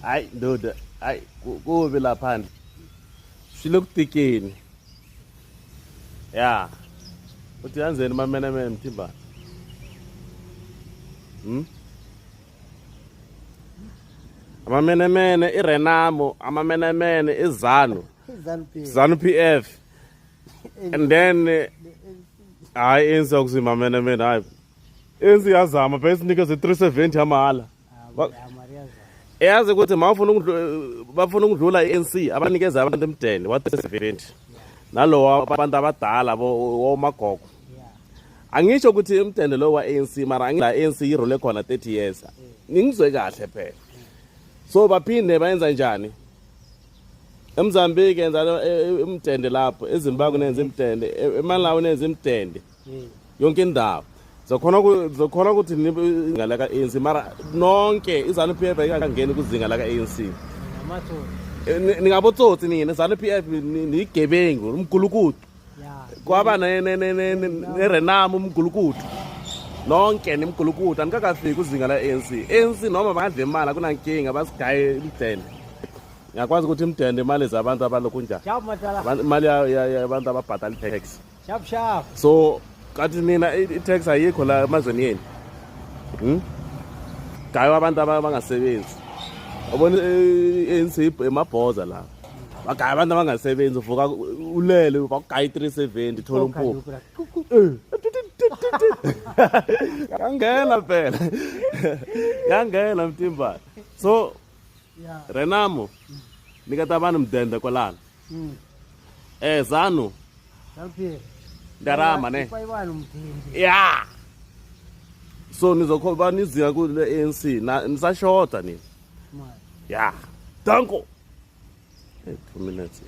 hayi ndoda, hayi kubi laphandle silokudikeni ya uthi yanzeni mamenemene Mthimba amamenemene iRenamo, amamenemene iZanu, ZANU PF, and then hayi enza ukuzima amamenemene hayi enzi yazama phela sinikeze 370 yamahala eyazi ukuthi bafuna ukudlula i-ANC abanikeza abantu emdeni wa-370 nalowo abantu abadala womagogo. Angisho ukuthi emdeni lo wa-ANC mara angila ANC irole khona 30 years ngingizwe kahle phela. So baphinde bayenza njani eMozambique yenza imdende lapho, eZimbabwe nenza imdende, eMalawi nenza imdende yonke indawo. Zokhona ukuthi nizinga la ka-ANC mara nonke iZANU PF ayikangeni kuzinga la ka-ANC. Ningabotsotsi nina iZANU PF niyigebengu umgulukudu kwaba neRenamo umgulukudu nonke nimgulukudu anikakafiki kuzinga la-ANC. ANC noma bangadla imali kunankinga basigaye imdende. Ngiyakwazi ukuthi imdende imali zabantu abalokhu njani, imali yabantu ababhatala i-tax. So kathi nina i-tax ayikho la emazweni yenu gayo abantu abangasebenzi. Ubona i-ANC emabhoza la bagaya abantu abangasebenzi, uvuka ulele bagaya 370 thola umpuphu yangena phela yangena Mthimba. So Renamo nikata abantu mdende kwalana ZANU ndarama ne ya so nizokhoba niziya kule ANC nisashota nini ya danko 2 minutes.